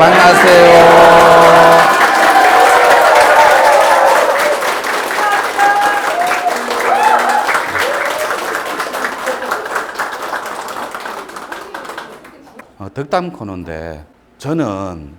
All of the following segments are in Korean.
반갑세요. 덕담 코너인데 저는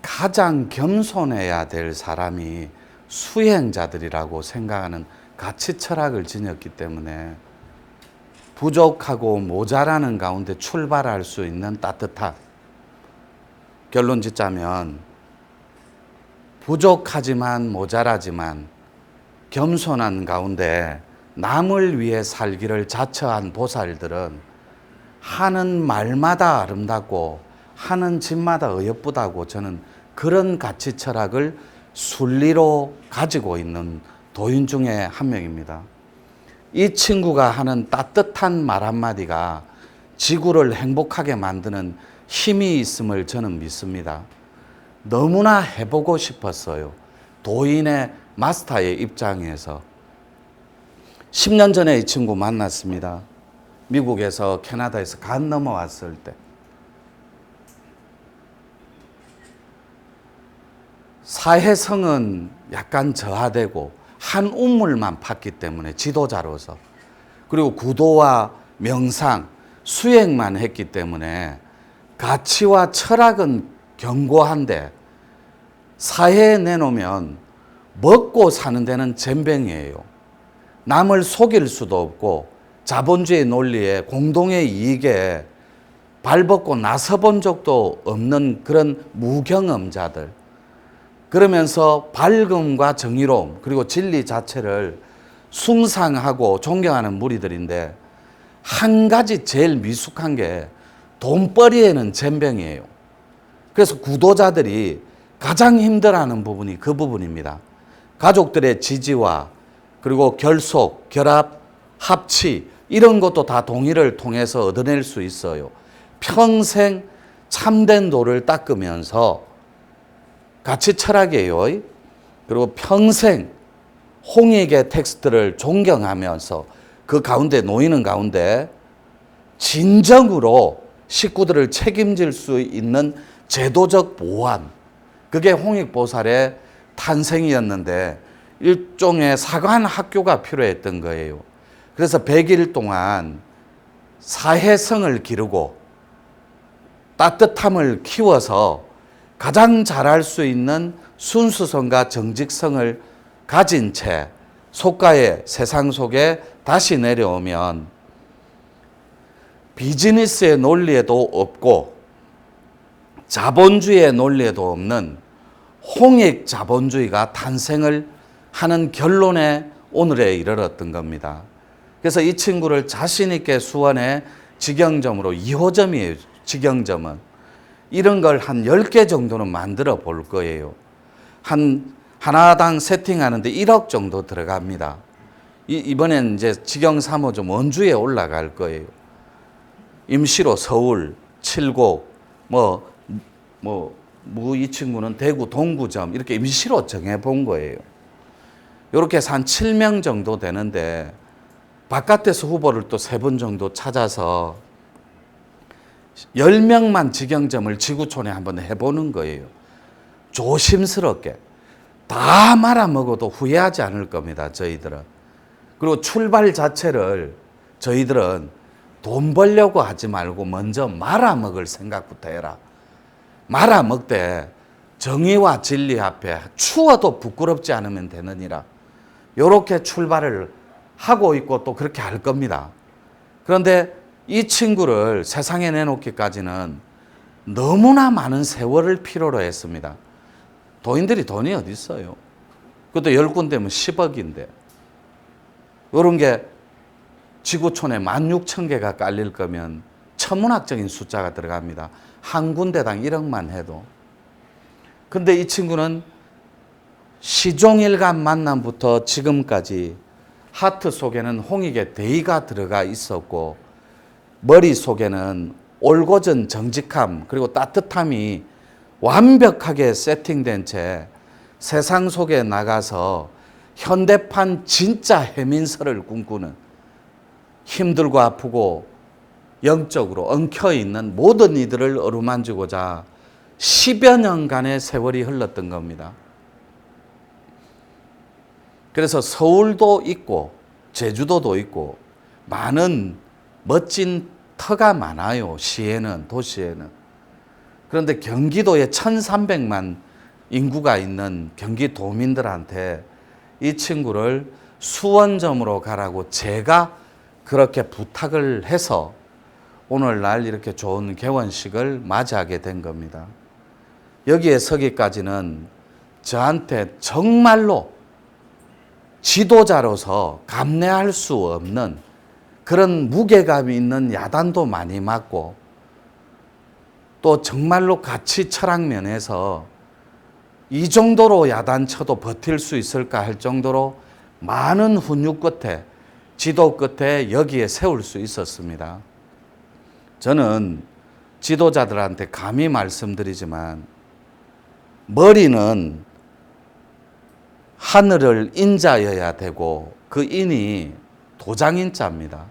가장 겸손해야 될 사람이 수행자들이라고 생각하는 가치 철학을 지녔기 때문에 부족하고 모자라는 가운데 출발할 수 있는 따뜻함. 결론 짓자면 부족하지만 모자라지만 겸손한 가운데 남을 위해 살기를 자처한 보살들은 하는 말마다 아름답고 하는 짓마다 어여쁘다고 저는 그런 가치 철학을 순리로 가지고 있는 도인 중에 한 명입니다. 이 친구가 하는 따뜻한 말 한마디가 지구를 행복하게 만드는 힘이 있음을 저는 믿습니다. 너무나 해보고 싶었어요. 도인의 마스터의 입장에서. 10년 전에 이 친구 만났습니다. 미국에서 캐나다에서 간 넘어왔을 때 사회성은 약간 저하되고 한 우물만 팠기 때문에 지도자로서, 그리고 구도와 명상, 수행만 했기 때문에 가치와 철학은 견고한데 사회에 내놓으면 먹고 사는 데는 젬병이에요. 남을 속일 수도 없고 자본주의 논리에 공동의 이익에 발벗고 나서본 적도 없는 그런 무경험자들. 그러면서 밝음과 정의로움 그리고 진리 자체를 숭상하고 존경하는 무리들인데 한 가지 제일 미숙한 게 돈벌이에는 젬병이에요. 그래서 구도자들이 가장 힘들어하는 부분이 그 부분입니다. 가족들의 지지와 그리고 결속, 결합, 합치 이런 것도 다 동의를 통해서 얻어낼 수 있어요. 평생 참된 도를 닦으면서 가치 철학이에요. 그리고 평생 홍익의 텍스트를 존경하면서 그 가운데 놓이는 가운데 진정으로 식구들을 책임질 수 있는 제도적 보완, 그게 홍익보살의 탄생이었는데 일종의 사관 학교가 필요했던 거예요. 그래서 100일 동안 사회성을 기르고 따뜻함을 키워서 가장 잘할 수 있는 순수성과 정직성을 가진 채 속가의 세상 속에 다시 내려오면 비즈니스의 논리에도 없고 자본주의의 논리에도 없는 홍익 자본주의가 탄생을 하는 결론에 오늘에 이르렀던 겁니다. 그래서 이 친구를 자신 있게 수원의 직영점으로 2호점이에요. 직영점은. 이런 걸 한 10개 정도는 만들어 볼 거예요. 하나당 세팅하는데 1억 정도 들어갑니다. 이번엔 이제 직영 3호점 원주에 올라갈 거예요. 임시로 서울, 칠곡, 이 친구는 대구 동구점 이렇게 임시로 정해 본 거예요. 이렇게 해서 한 7명 정도 되는데 바깥에서 후보를 또 3분 정도 찾아서 10명만 직영점을 지구촌에 한번 해보는 거예요. 조심스럽게. 다 말아먹어도 후회하지 않을 겁니다, 저희들은. 그리고 출발 자체를 저희들은 돈 벌려고 하지 말고 먼저 말아먹을 생각부터 해라. 말아먹되 정의와 진리 앞에 추워도 부끄럽지 않으면 되느니라. 이렇게 출발을 하고 있고 또 그렇게 할 겁니다. 그런데 이 친구를 세상에 내놓기까지는 너무나 많은 세월을 필요로 했습니다. 도인들이 돈이 어디 있어요? 그것도 10군데면 10억인데. 이런 게 지구촌에 16,000개가 깔릴 거면 천문학적인 숫자가 들어갑니다. 한 군데당 1억만 해도. 근데 이 친구는 시종일관 만남부터 지금까지 하트 속에는 홍익의 대의가 들어가 있었고 머릿속에는 올곧은 정직함 그리고 따뜻함이 완벽하게 세팅된 채 세상 속에 나가서 현대판 진짜 해민설을 꿈꾸는 힘들고 아프고 영적으로 엉켜있는 모든 이들을 어루만지고자 10여 년간의 세월이 흘렀던 겁니다. 그래서 서울도 있고 제주도도 있고 많은 멋진 터가 많아요. 시에는, 도시에는. 그런데 경기도에 1,300만 인구가 있는 경기도민들한테 이 친구를 수원점으로 가라고 제가 그렇게 부탁을 해서 오늘날 이렇게 좋은 개원식을 맞이하게 된 겁니다. 여기에 서기까지는 저한테 정말로 지도자로서 감내할 수 없는 그런 무게감이 있는 야단도 많이 맞고 또 정말로 가치 철학 면에서 이 정도로 야단 쳐도 버틸 수 있을까 할 정도로 많은 훈육 끝에 지도 끝에 여기에 세울 수 있었습니다. 저는 지도자들한테 감히 말씀드리지만 머리는 하늘을 인자여야 되고 그 인이 도장인자입니다.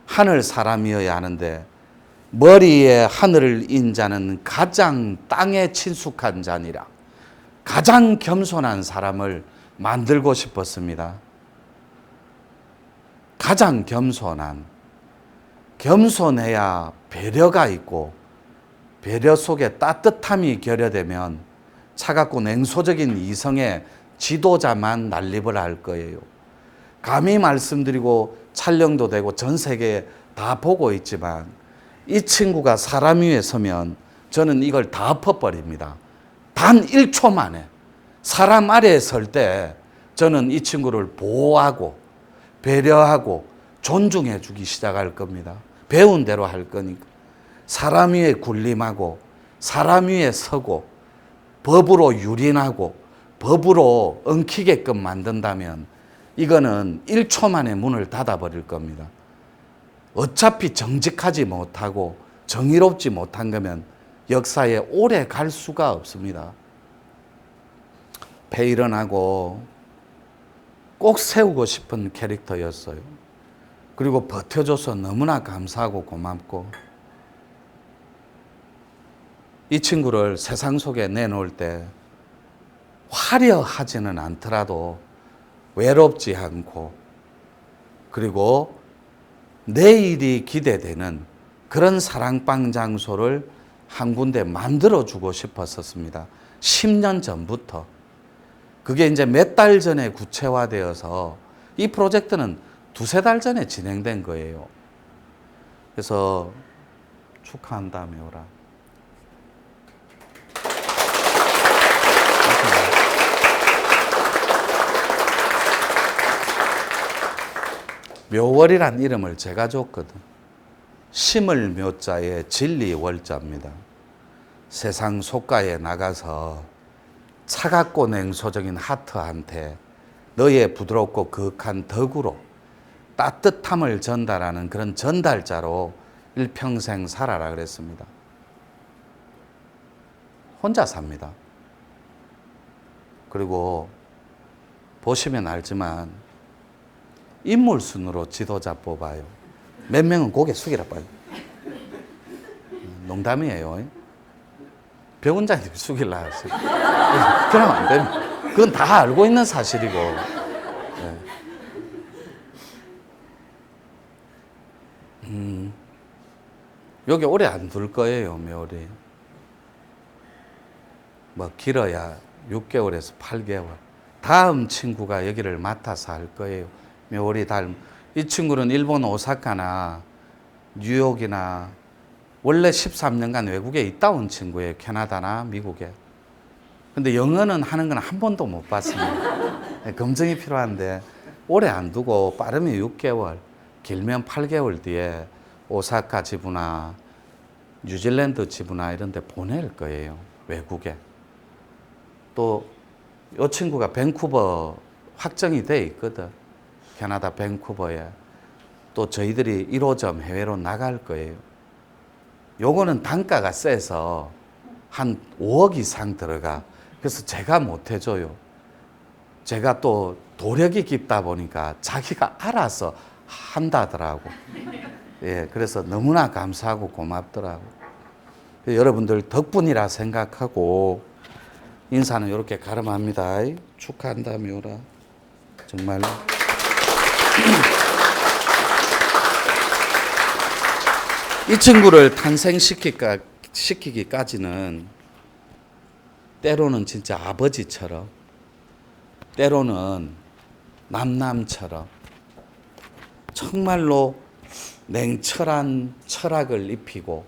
하늘 사람이어야 하는데 머리에 하늘을 인 자는 가장 땅에 친숙한 자니라. 가장 겸손한 사람을 만들고 싶었습니다. 가장 겸손해야 배려가 있고 배려 속에 따뜻함이 결여되면 차갑고 냉소적인 이성의 지도자만 난립을 할 거예요. 감히 말씀드리고 촬영도 되고 전 세계에 다 보고 있지만 이 친구가 사람 위에 서면 저는 이걸 다 엎어버립니다. 단 1초 만에 사람 아래에 설 때 저는 이 친구를 보호하고 배려하고 존중해 주기 시작할 겁니다. 배운 대로 할 거니까. 사람 위에 군림하고 사람 위에 서고 법으로 유린하고 법으로 엉키게끔 만든다면 이거는 1초 만에 문을 닫아버릴 겁니다. 어차피 정직하지 못하고 정의롭지 못한 거면 역사에 오래 갈 수가 없습니다. 배일원하고 꼭 세우고 싶은 캐릭터였어요. 그리고 버텨줘서 너무나 감사하고 고맙고 이 친구를 세상 속에 내놓을 때 화려하지는 않더라도 외롭지 않고 그리고 내일이 기대되는 그런 사랑방 장소를 한 군데 만들어주고 싶었었습니다. 10년 전부터. 그게 이제 몇 달 전에 구체화되어서 이 프로젝트는 2-3달 전에 진행된 거예요. 그래서 축하한 다음에 오라. 묘월이란 이름을 제가 줬거든. 심을 묘자에 진리 월자입니다. 세상 속가에 나가서 차갑고 냉소적인 하트한테 너의 부드럽고 그윽한 덕으로 따뜻함을 전달하는 그런 전달자로 일평생 살아라 그랬습니다. 혼자 삽니다. 그리고 보시면 알지만 인물 순으로 지도자 뽑아요. 몇 명은 고개 숙이라 빨리. 농담이에요. 병원장님 숙일라 하세요. 그러면 안 됩니다. 그건 다 알고 있는 사실이고. 여기 오래 안 둘 거예요, 묘리. 뭐 길어야 6개월에서 8개월. 다음 친구가 여기를 맡아서 할 거예요. 묘리 닮. 이 친구는 일본 오사카나 뉴욕이나 원래 13년간 외국에 있다 온 친구예요. 캐나다나 미국에. 근데 영어는 하는 건 한 번도 못 봤습니다. 검증이 필요한데 오래 안 두고 빠르면 6개월, 길면 8개월 뒤에 오사카 지부나 뉴질랜드 지부나 이런 데 보낼 거예요. 외국에. 또 이 친구가 밴쿠버 확정이 돼 있거든. 캐나다 밴쿠버에. 또 저희들이 1호점 해외로 나갈 거예요. 요거는 단가가 세서 한 5억 이상 들어가. 그래서 제가 못 해줘요. 제가 또 도력이 깊다 보니까 자기가 알아서 한다더라고. 예, 그래서 너무나 감사하고 고맙더라고. 여러분들 덕분이라 생각하고 인사는 이렇게 가름합니다. 축하한다, 미호라. 정말로. 이 친구를 탄생시키기까지는 때로는 진짜 아버지처럼, 때로는 남남처럼 정말로 냉철한 철학을 입히고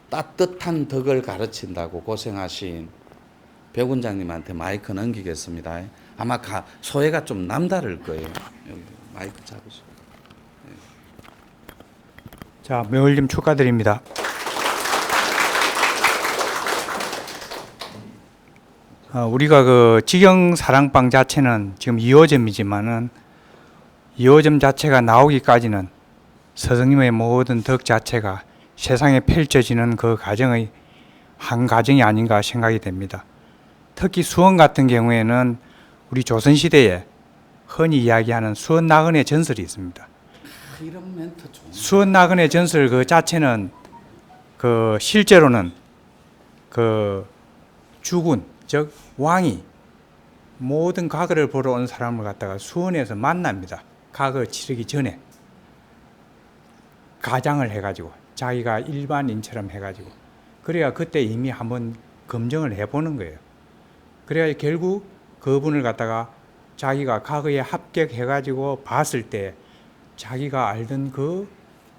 따뜻한 덕을 가르친다고 고생하신 배군장님한테 마이크 넘기겠습니다. 아마 소회가 좀 남다를 거예요. 여기 마이크 잡으시고. 자, 매월님 축하드립니다. 우리가 그 직영 사랑방 자체는 지금 2호점이지만은 2호점 자체가 나오기까지는 스승님의 모든 덕 자체가 세상에 펼쳐지는 그 과정의 한 과정이 아닌가 생각이 됩니다. 특히 수원 같은 경우에는 우리 조선시대에 흔히 이야기하는 수원 나그네 전설이 있습니다. 이런 멘트 좋은. 수원 나그네 전설 그 자체는 그 실제로는 그 주군 즉 왕이 모든 과거를 보러 온 사람을 갖다가 수원에서 만납니다. 과거 치르기 전에 가장을 해가지고 자기가 일반인처럼 해가지고 그래야 그때 이미 한번 검증을 해보는 거예요. 그래야 결국 그분을 갖다가 자기가 과거에 합격해가지고 봤을 때 자기가 알던 그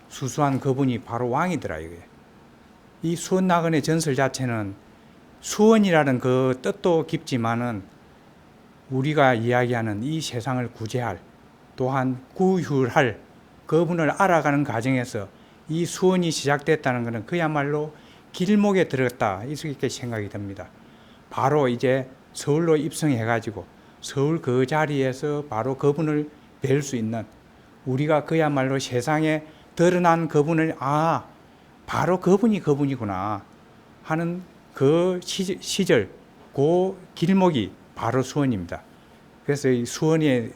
수수한 그분이 바로 왕이더라 이거예요. 이 수원 나그네 전설 자체는 수원이라는 그 뜻도 깊지만은 우리가 이야기하는 이 세상을 구제할 또한 구휼할 그분을 알아가는 과정에서 이 수원이 시작됐다는 것은 그야말로 길목에 들었다 이렇게 생각이 듭니다. 바로 이제 서울로 입성해가지고 서울 그 자리에서 바로 그분을 뵐 수 있는 우리가 그야말로 세상에 드러난 그분을 바로 그분이 그분이구나 하는 그 시절 그 길목이 바로 수원입니다. 그래서 이 수원에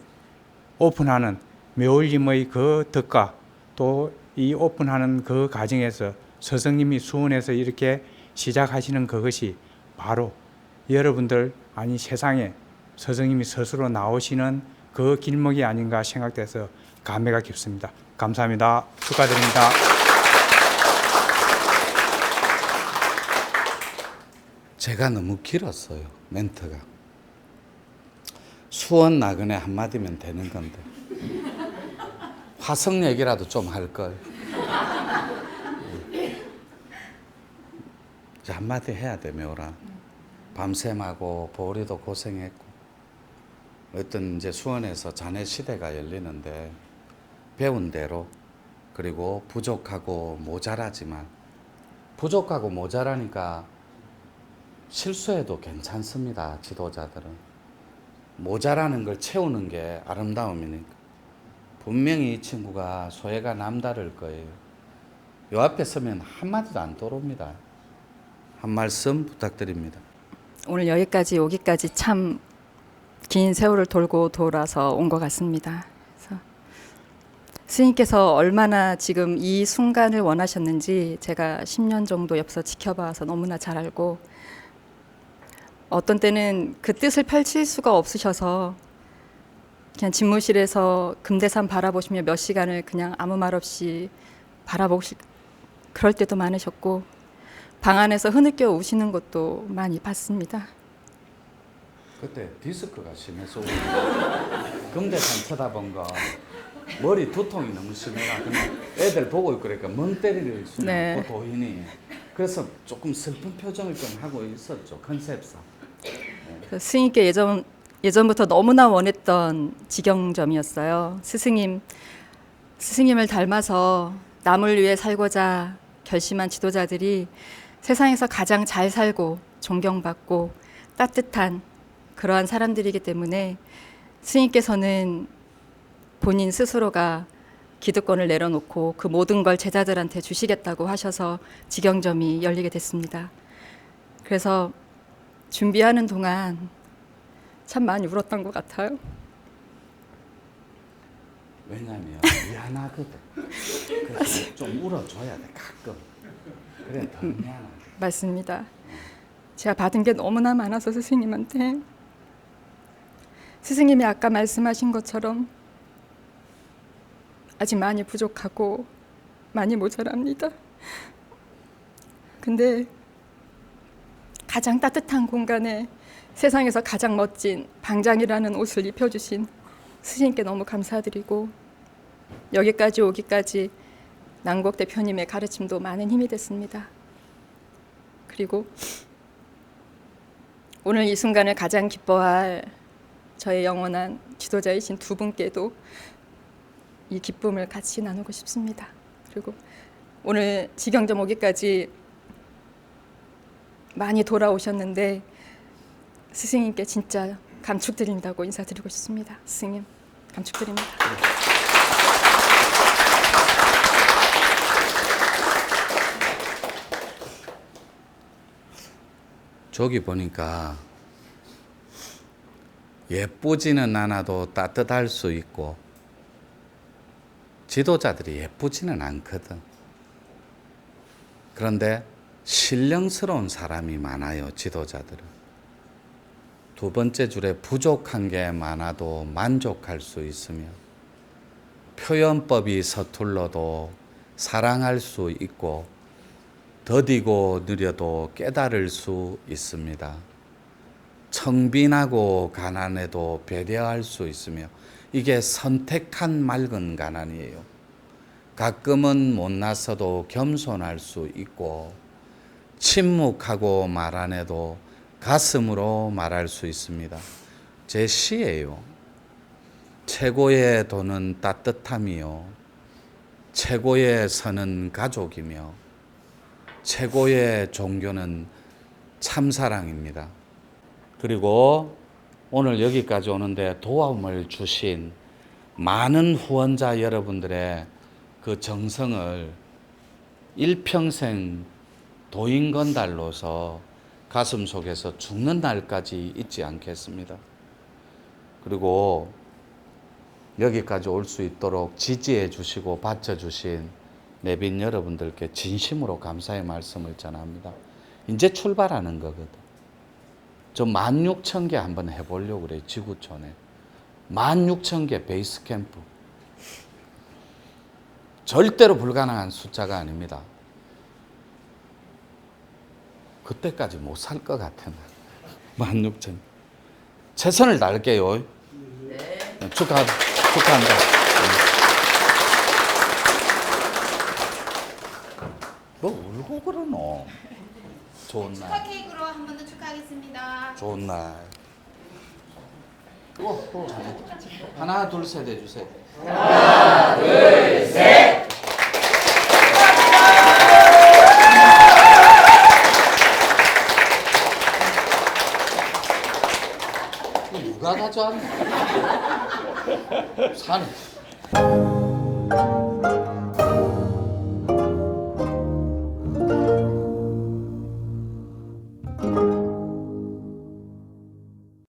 오픈하는 매월림의 그 덕과 또 이 오픈하는 그 과정에서 스승님이 수원에서 이렇게 시작하시는 그것이 바로 여러분들 아니 세상에 스승님이 스스로 나오시는 그 길목이 아닌가 생각돼서 감회가 깊습니다. 감사합니다. 축하드립니다. 제가 너무 길었어요, 멘트가. 수원 나그네 한마디면 되는 건데 화성 얘기라도 좀 할걸. 이제 한마디 해야 돼, 매호라. 밤샘하고 보리도 고생했고 어떤 이제 수원에서 자네 시대가 열리는데 배운 대로 그리고 부족하고 모자라지만 부족하고 모자라니까 실수해도 괜찮습니다. 지도자들은 모자라는 걸 채우는 게 아름다움이니까. 분명히 이 친구가 소회가 남다를 거예요. 요 앞에 서면 한마디도 안 떠오릅니다. 한 말씀 부탁드립니다. 오늘 여기까지 오기까지 참 긴 세월을 돌고 돌아서 온 것 같습니다. 그래서 스님께서 얼마나 지금 이 순간을 원하셨는지 제가 10년 정도 옆에서 지켜봐서 너무나 잘 알고 어떤 때는 그 뜻을 펼칠 수가 없으셔서 그냥 집무실에서 금대산 바라보시며 몇 시간을 그냥 아무 말 없이 바라보실 그럴 때도 많으셨고 방 안에서 흐느껴 우시는 것도 많이 봤습니다. 그때 디스크가 심해서 금대산 쳐다본 거 머리 두통이 너무 심해가 그냥 애들 보고 있고 그러니까 멍 때리는 순간 네. 그 도인이 그래서 조금 슬픈 표정을 좀 하고 있었죠, 컨셉상. 스님께 예전부터 너무나 원했던 직영점이었어요. 스승님을 닮아서 남을 위해 살고자 결심한 지도자들이 세상에서 가장 잘 살고 존경받고 따뜻한 그러한 사람들이기 때문에 스님께서는 본인 스스로가 기득권을 내려놓고 그 모든 걸 제자들한테 주시겠다고 하셔서 직영점이 열리게 됐습니다. 그래서 준비하는 동안 참 많이 울었던 것 같아요. 왜냐면 미안하거든. 그래서 좀 울어줘야 돼 가끔. 그래 더 미안하게. 맞습니다. 제가 받은 게 너무나 많아서 스승님한테 스승님이 아까 말씀하신 것처럼 아직 많이 부족하고 많이 모자랍니다. 근데 가장 따뜻한 공간에 세상에서 가장 멋진 방장이라는 옷을 입혀주신 스님께 너무 감사드리고 여기까지 오기까지 남국 대표님의 가르침도 많은 힘이 됐습니다. 그리고 오늘 이 순간을 가장 기뻐할 저의 영원한 지도자이신 두 분께도 이 기쁨을 같이 나누고 싶습니다. 그리고 오늘 지경점 오기까지 많이 돌아오셨는데 스승님께 진짜 감축드린다고 인사드리고 싶습니다. 스승님 감축드립니다. 저기 보니까 예쁘지는 않아도 따뜻할 수 있고 지도자들이 예쁘지는 않거든. 그런데 신령스러운 사람이 많아요. 지도자들은. 두 번째 줄에 부족한 게 많아도 만족할 수 있으며 표현법이 서툴러도 사랑할 수 있고 더디고 느려도 깨달을 수 있습니다. 청빈하고 가난해도 배려할 수 있으며 이게 선택한 맑은 가난이에요. 가끔은 못났어도 겸손할 수 있고 침묵하고 말 안 해도 가슴으로 말할 수 있습니다. 제 시예요. 최고의 도는 따뜻함이요. 최고의 선은 가족이며 최고의 종교는 참사랑입니다. 그리고 오늘 여기까지 오는데 도움을 주신 많은 후원자 여러분들의 그 정성을 일평생 도인건달로서 가슴 속에서 죽는 날까지 잊지 않겠습니다. 그리고 여기까지 올 수 있도록 지지해 주시고 바쳐 주신 내빈 여러분들께 진심으로 감사의 말씀을 전합니다. 이제 출발하는 거거든. 저 16,000개 한번 해보려고 그래. 지구촌에 16,000개 베이스 캠프. 절대로 불가능한 숫자가 아닙니다. 그때까지 못 살 것 같아. 16,000. 최선을 다할게요. 네. 축하한다. 뭐 울고 그러노? 좋은 날. 축하 케이크로 한 번 더 축하하겠습니다. 좋은 날. 하나, 둘, 셋 해주세요. 하나, 둘, 셋. 누가 가져왔나? 산에.